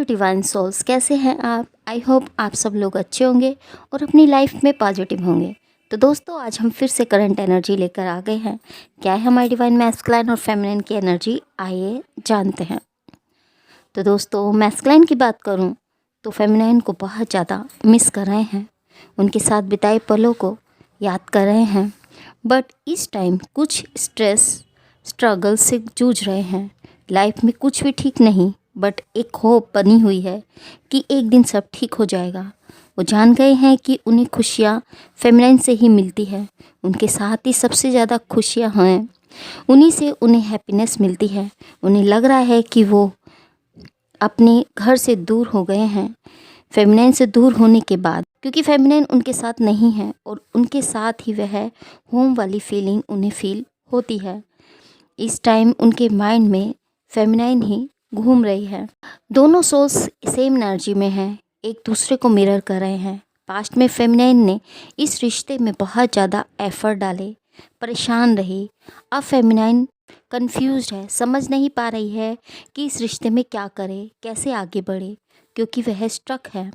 Hello divine souls, कैसे हैं आप? आई होप आप सब लोग अच्छे होंगे और अपनी लाइफ में पॉजिटिव होंगे। तो दोस्तों, आज हम फिर से करंट एनर्जी लेकर आ गए हैं। क्या है हमारी डिवाइन मैस्कुलाइन और फेमिनिन की एनर्जी, आइए जानते हैं। तो दोस्तों, मैस्कुलाइन की बात करूं तो फेमिनिन को बहुत ज़्यादा मिस कर रहे हैं, उनके साथ बिताए पलों को याद कर रहे हैं। बट इस टाइम कुछ स्ट्रेस स्ट्रगल से जूझ रहे हैं। लाइफ में कुछ भी ठीक नहीं, बट एक होप बनी हुई है कि एक दिन सब ठीक हो जाएगा। वो जान गए हैं कि उन्हें खुशियाँ फेमिनिन से ही मिलती है, उनके साथ ही सबसे ज़्यादा खुशियाँ हैं, उन्हीं से उन्हें हैप्पीनेस मिलती है। उन्हें लग रहा है कि वो अपने घर से दूर हो गए हैं फेमिनिन से दूर होने के बाद, क्योंकि फेमिनिन उनके साथ नहीं है और उनके साथ ही वह होम वाली फीलिंग उन्हें फील होती है। इस टाइम उनके माइंड में फेमिनिन ही घूम रही है। दोनों सोल्स सेम एनर्जी में हैं, एक दूसरे को मिरर कर रहे हैं। पास्ट में फेमिनिन ने इस रिश्ते में बहुत ज़्यादा एफर्ट डाले, परेशान रही। अब फेमिनिन कंफ्यूज्ड है, समझ नहीं पा रही है कि इस रिश्ते में क्या करे, कैसे आगे बढ़े, क्योंकि वह स्ट्रक है।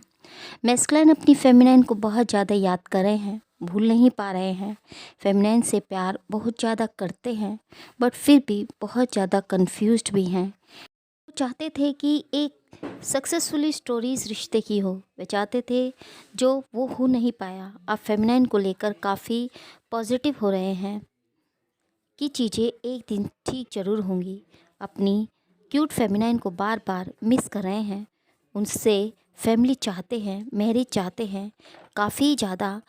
मैस्कुलाइन अपनी फेमिनिन को बहुत ज़्यादा याद कर रहे हैं, भूल नहीं पा रहे हैं। फेमिनिन से प्यार बहुत ज़्यादा करते हैं, बट फिर भी बहुत ज़्यादा कंफ्यूज्ड भी हैं। वो चाहते थे कि एक सक्सेसफुली स्टोरी इस रिश्ते की हो, वे चाहते थे जो वो हो नहीं पाया। अब फेमिनिन को लेकर काफ़ी पॉजिटिव हो रहे हैं कि चीज़ें एक दिन ठीक ज़रूर होंगी। अपनी क्यूट फेमिनिन को बार बार मिस कर रहे हैं, उनसे फैमिली चाहते हैं, मैरिज चाहते हैं। काफ़ी ज़्यादा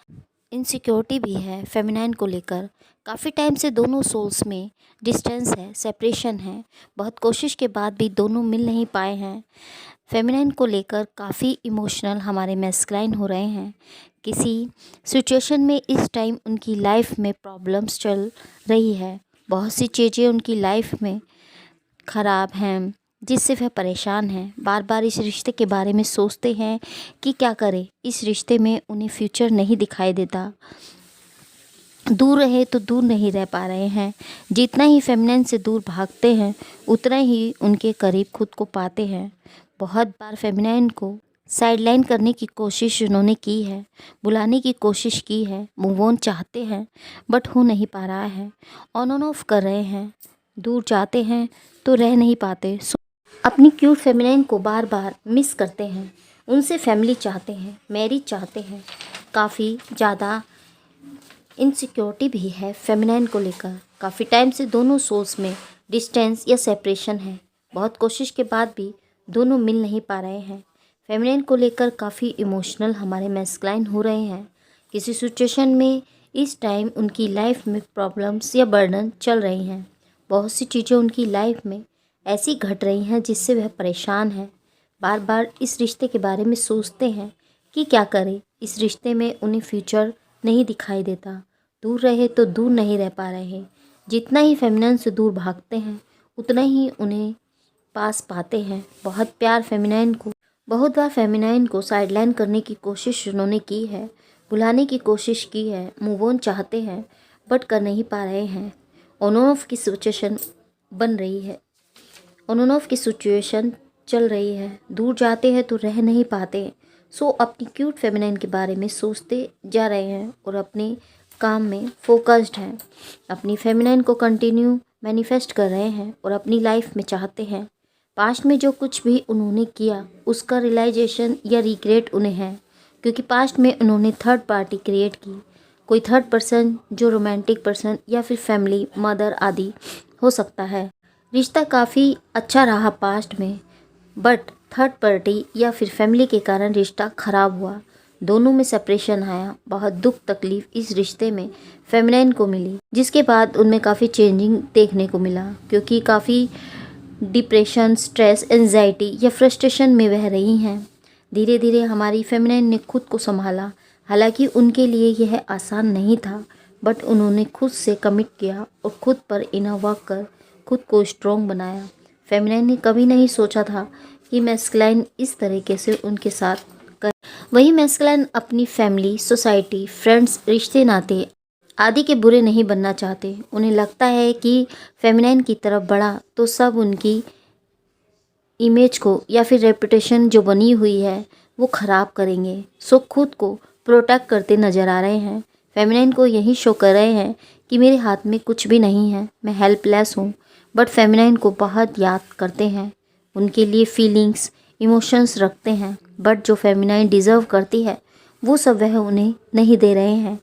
इनसिक्योरिटी भी है फेमिनिन को लेकर। काफ़ी टाइम से दोनों सोल्स में डिस्टेंस है, सेपरेशन है। बहुत कोशिश के बाद भी दोनों मिल नहीं पाए हैं। फेमिनिन को लेकर काफ़ी इमोशनल हमारे मैस्कुलाइन हो रहे हैं। किसी सिचुएशन में इस टाइम उनकी लाइफ में प्रॉब्लम्स चल रही है, बहुत सी चीज़ें उनकी लाइफ में ख़राब हैं, जिससे वह परेशान हैं। बार बार इस रिश्ते के बारे में सोचते हैं कि क्या करें। इस रिश्ते में उन्हें फ्यूचर नहीं दिखाई देता, दूर रहे तो दूर नहीं रह पा रहे हैं। जितना ही फेमिनिन से दूर भागते हैं, उतना ही उनके करीब खुद को पाते हैं। बहुत बार फेमिनिन को साइडलाइन करने की कोशिश उन्होंने की है, बुलाने की कोशिश की है, मूव ऑन चाहते हैं, बट हो नहीं पा रहा है। ऑन ऑफ कर रहे हैं, दूर जाते हैं तो रह नहीं पाते। अपनी क्यूट फेमिनिन को बार बार मिस करते हैं, उनसे फैमिली चाहते हैं, मैरिज चाहते हैं। काफ़ी ज़्यादा इनसिक्योरिटी भी है फेमिनिन को लेकर। काफ़ी टाइम से दोनों सोल्स में डिस्टेंस या सेपरेशन है, बहुत कोशिश के बाद भी दोनों मिल नहीं पा रहे हैं। फेमिनिन को लेकर काफ़ी इमोशनल हमारे मैस्कुलाइन हो रहे हैं। किसी सिचुएशन में इस टाइम उनकी लाइफ में प्रॉब्लम्स या बर्डन चल रही हैं। बहुत सी चीज़ें उनकी लाइफ में ऐसी घट रही हैं जिससे वह परेशान है। बार बार इस रिश्ते के बारे में सोचते हैं कि क्या करें। इस रिश्ते में उन्हें फ्यूचर नहीं दिखाई देता, दूर रहे तो दूर नहीं रह पा रहे। जितना ही फेमिनिन से दूर भागते हैं, उतना ही उन्हें पास पाते हैं। बहुत बार फेमिनिन को साइडलाइन करने की कोशिश उन्होंने की है, बुलाने की कोशिश की है, मूव ऑन चाहते हैं, बट कर नहीं पा रहे हैं। ऑन ऑफ की सिचुएशन बन रही है, ऑन ऑफ की सिचुएशन चल रही है। दूर जाते हैं तो रह नहीं पाते। सो अपनी क्यूट फेमिनिन के बारे में सोचते जा रहे हैं और अपने काम में फोकस्ड हैं। अपनी फेमिनिन को कंटिन्यू मैनिफेस्ट कर रहे हैं और अपनी लाइफ में चाहते हैं। पास्ट में जो कुछ भी उन्होंने किया उसका रियलाइजेशन या रिग्रेट उन्हें है, क्योंकि पास्ट में उन्होंने थर्ड पार्टी क्रिएट की। कोई थर्ड पर्सन जो रोमांटिक पर्सन या फिर फैमिली, मदर आदि हो सकता है। रिश्ता काफ़ी अच्छा रहा पास्ट में, बट थर्ड पार्टी या फिर फैमिली के कारण रिश्ता ख़राब हुआ। दोनों में सेपरेशन आया। बहुत दुख तकलीफ़ इस रिश्ते में फेमिनिन को मिली, जिसके बाद उनमें काफ़ी चेंजिंग देखने को मिला, क्योंकि काफ़ी डिप्रेशन, स्ट्रेस, एंजाइटी या फ्रस्ट्रेशन में बह रही हैं। धीरे धीरे हमारी फेमिनिन ने खुद को संभाला। हालांकि उनके लिए यह आसान नहीं था, बट उन्होंने खुद से कमिट किया और खुद पर इनर वर्क कर खुद को स्ट्रॉन्ग बनाया। फेमिनिन ने कभी नहीं सोचा था कि मैस्कुलाइन इस तरीके से उनके साथ कर। वही मैस्कुलाइन अपनी फैमिली, सोसाइटी, फ्रेंड्स, रिश्ते नाते आदि के बुरे नहीं बनना चाहते। उन्हें लगता है कि फेमिनिन की तरफ बढ़ा तो सब उनकी इमेज को या फिर रेपुटेशन जो बनी हुई है वो ख़राब करेंगे। सो खुद को प्रोटेक्ट करते नज़र आ रहे हैं। फेमिनाइन को यही शो कर रहे हैं कि मेरे हाथ में कुछ भी नहीं है, मैं हेल्पलेस हूँ। बट फेमिनाइन को बहुत याद करते हैं, उनके लिए फीलिंग्स इमोशंस रखते हैं। बट जो फेमिनाइन डिज़र्व करती है वो सब वह उन्हें नहीं दे रहे हैं।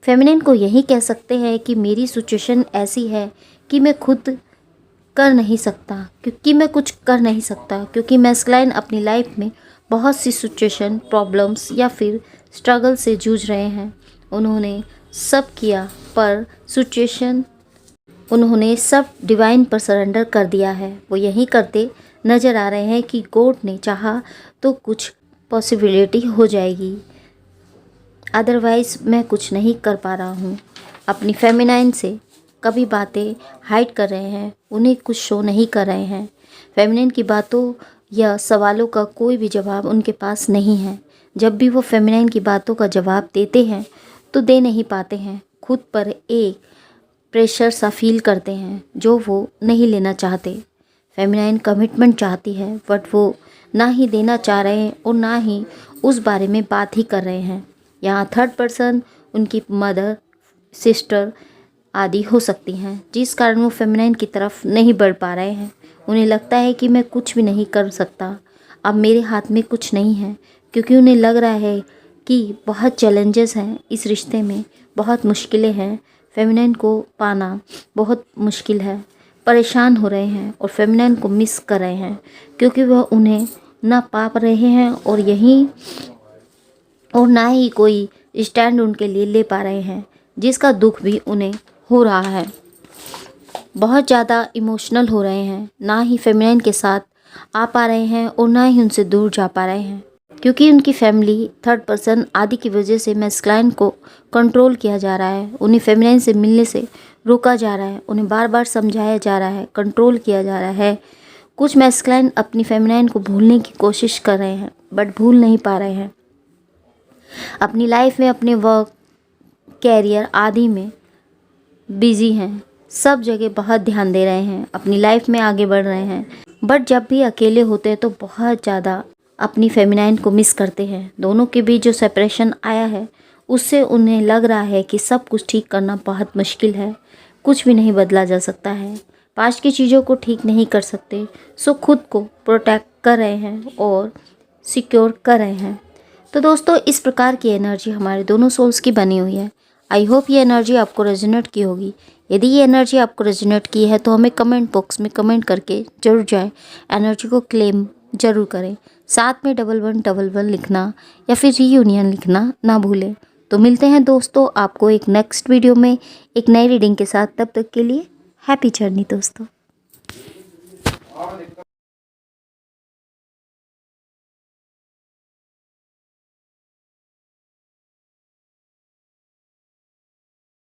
फेमिनाइन को यही कह सकते हैं कि मेरी सिचुएशन ऐसी है कि मैं खुद कर नहीं सकता, क्योंकि मैं कुछ कर नहीं सकता, क्योंकि मैस्कुलाइन अपनी लाइफ में बहुत सी सिचुएशन प्रॉब्लम्स या फिर स्ट्रगल से जूझ रहे हैं। उन्होंने सब किया पर सिचुएशन उन्होंने सब डिवाइन पर सरेंडर कर दिया है। वो यही करते नज़र आ रहे हैं कि गॉड ने चाहा तो कुछ पॉसिबिलिटी हो जाएगी, अदरवाइज़ मैं कुछ नहीं कर पा रहा हूँ। अपनी फेमिनाइन से कभी बातें हाइड कर रहे हैं, उन्हें कुछ शो नहीं कर रहे हैं। फेमिनाइन की बातों या सवालों का कोई भी जवाब उनके पास नहीं है। जब भी वो फेमिनाइन की बातों का जवाब देते हैं तो दे नहीं पाते हैं, खुद पर एक प्रेशर सा फील करते हैं जो वो नहीं लेना चाहते। फेमिनाइन कमिटमेंट चाहती है बट वो ना ही देना चाह रहे हैं और ना ही उस बारे में बात ही कर रहे हैं। यहाँ थर्ड पर्सन उनकी मदर, सिस्टर आदि हो सकती हैं, जिस कारण वो फेमिनाइन की तरफ नहीं बढ़ पा रहे हैं। उन्हें लगता है कि मैं कुछ भी नहीं कर सकता, अब मेरे हाथ में कुछ नहीं है, क्योंकि उन्हें लग रहा है कि बहुत चैलेंजेस हैं इस रिश्ते में, बहुत मुश्किलें हैं, फेमिनाइन को पाना बहुत मुश्किल है। परेशान हो रहे हैं और फेमिनाइन को मिस कर रहे हैं, क्योंकि वह उन्हें ना पा रहे हैं और ना ही कोई स्टैंड उनके लिए ले पा रहे हैं, जिसका दुख भी उन्हें हो रहा है। बहुत ज़्यादा इमोशनल हो रहे हैं, ना ही फेमिनाइन के साथ आ पा रहे हैं और ना ही उनसे दूर जा पा रहे हैं, क्योंकि उनकी फैमिली थर्ड पर्सन आदि की वजह से मैस्कुलाइन को कंट्रोल किया जा रहा है। उन्हें फेमिनाइन से मिलने से रोका जा रहा है, उन्हें बार बार समझाया जा रहा है, कंट्रोल किया जा रहा है। कुछ मैस्कुलाइन अपनी फेमिनाइन को भूलने की कोशिश कर रहे हैं बट भूल नहीं पा रहे हैं। अपनी लाइफ में अपने वर्क, कैरियर आदि में बिजी हैं, सब जगह बहुत ध्यान दे रहे हैं, अपनी लाइफ में आगे बढ़ रहे हैं। बट जब भी अकेले होते हैं तो बहुत ज़्यादा अपनी फेमिनाइन को मिस करते हैं। दोनों के बीच जो सेपरेशन आया है उससे उन्हें लग रहा है कि सब कुछ ठीक करना बहुत मुश्किल है, कुछ भी नहीं बदला जा सकता है, पास्ट की चीज़ों को ठीक नहीं कर सकते। सो खुद को प्रोटेक्ट कर रहे हैं और सिक्योर कर रहे हैं। तो दोस्तों, इस प्रकार की एनर्जी हमारे दोनों सोल्स की बनी हुई है। आई होप ये एनर्जी आपको रेजोनेट की होगी। यदि ये एनर्जी आपको रेजोनेट की है तो हमें कमेंट बॉक्स में कमेंट करके जरूर जाएं, एनर्जी को क्लेम जरूर करें। साथ में 1111 लिखना या फिर रीयूनियन लिखना ना भूलें। तो मिलते हैं दोस्तों आपको एक नेक्स्ट वीडियो में एक नई रीडिंग के साथ। तब तक के लिए हैप्पी जर्नी दोस्तों।